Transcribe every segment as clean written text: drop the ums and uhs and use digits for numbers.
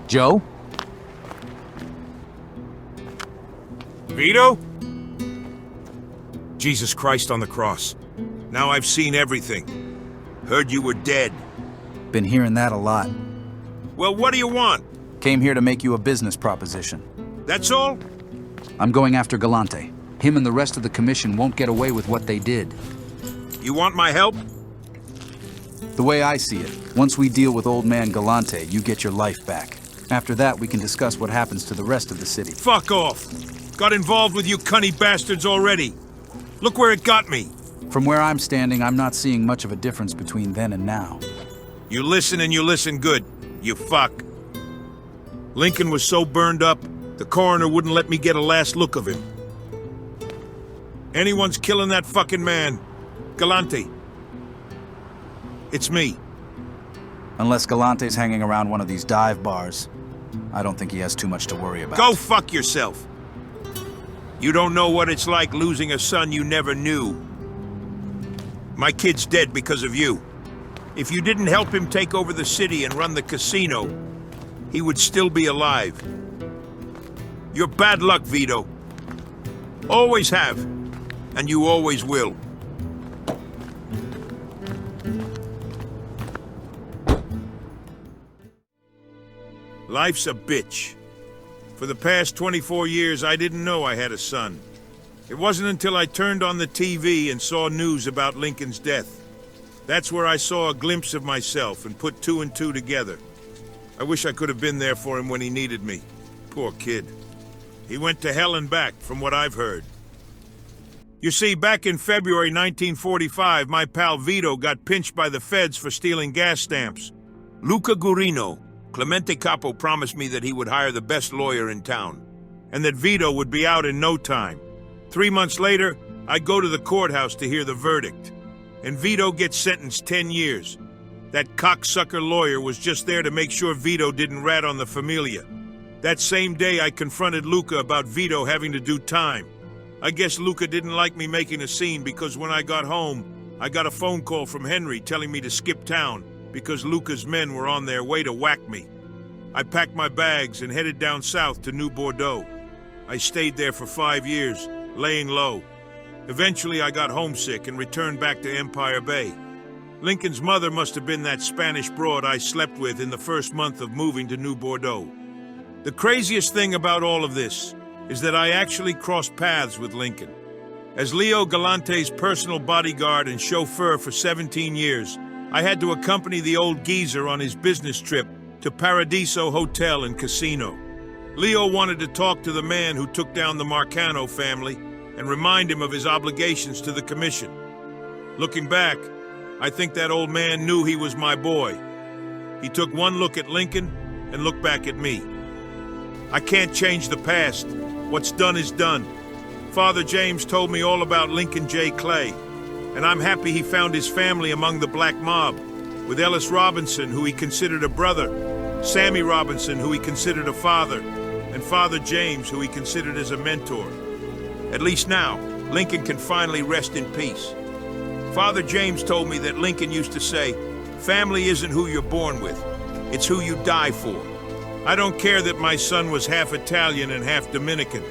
Joe? Vito? Jesus Christ on the cross. Now I've seen everything. Heard you were dead. Been hearing that a lot. Well, what do you want? Came here to make you a business proposition. That's all? I'm going after Galante. Him and the rest of the commission won't get away with what they did. You want my help? The way I see it, once we deal with old man Galante, you get your life back. After that, we can discuss what happens to the rest of the city. Fuck off! Got involved with you cunny bastards already. Look where it got me. From where I'm standing, I'm not seeing much of a difference between then and now. You listen and you listen good, you fuck. Lincoln was so burned up, the coroner wouldn't let me get a last look of him. Anyone's killing that fucking man, Galante. It's me. Unless Galante's hanging around one of these dive bars, I don't think he has too much to worry about. Go fuck yourself. You don't know what it's like losing a son you never knew. My kid's dead because of you. If you didn't help him take over the city and run the casino, he would still be alive. You're bad luck, Vito. Always have, and you always will. Life's a bitch. For the past 24 years, I didn't know I had a son. It wasn't until I turned on the TV and saw news about Lincoln's death. That's where I saw a glimpse of myself and put two and two together. I wish I could have been there for him when he needed me. Poor kid. He went to hell and back, from what I've heard. You see, back in February 1945, my pal Vito got pinched by the feds for stealing gas stamps. Luca Gurino, Clemente Capo, promised me that he would hire the best lawyer in town, and that Vito would be out in no time. 3 months later, I go to the courthouse to hear the verdict, and Vito gets sentenced 10 years. That cocksucker lawyer was just there to make sure Vito didn't rat on the familia. That same day, I confronted Luca about Vito having to do time. I guess Luca didn't like me making a scene because when I got home, I got a phone call from Henry telling me to skip town because Luca's men were on their way to whack me. I packed my bags and headed down south to New Bordeaux. I stayed there for 5 years, laying low. Eventually, I got homesick and returned back to Empire Bay. Lincoln's mother must have been that Spanish broad I slept with in the first month of moving to New Bordeaux. The craziest thing about all of this is that I actually crossed paths with Lincoln. As Leo Galante's personal bodyguard and chauffeur for 17 years, I had to accompany the old geezer on his business trip to Paradiso Hotel and Casino. Leo wanted to talk to the man who took down the Marcano family and remind him of his obligations to the commission. Looking back, I think that old man knew he was my boy. He took one look at Lincoln and looked back at me. I can't change the past. What's done is done. Father James told me all about Lincoln J. Clay, and I'm happy he found his family among the black mob, with Ellis Robinson, who he considered a brother, Sammy Robinson, who he considered a father, and Father James, who he considered as a mentor. At least now, Lincoln can finally rest in peace. Father James told me that Lincoln used to say, "Family isn't who you're born with, it's who you die for." I don't care that my son was half Italian and half Dominican.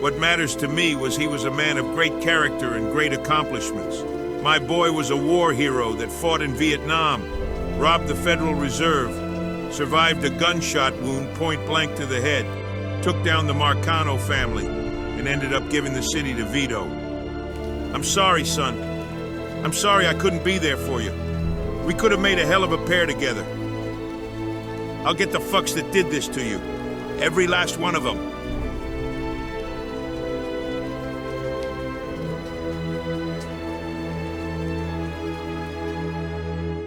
What matters to me was he was a man of great character and great accomplishments. My boy was a war hero that fought in Vietnam, robbed the Federal Reserve, survived a gunshot wound point blank to the head, took down the Marcano family, and ended up giving the city to Vito. I'm sorry, son. I'm sorry I couldn't be there for you. We could have made a hell of a pair together. I'll get the fucks that did this to you. Every last one of them.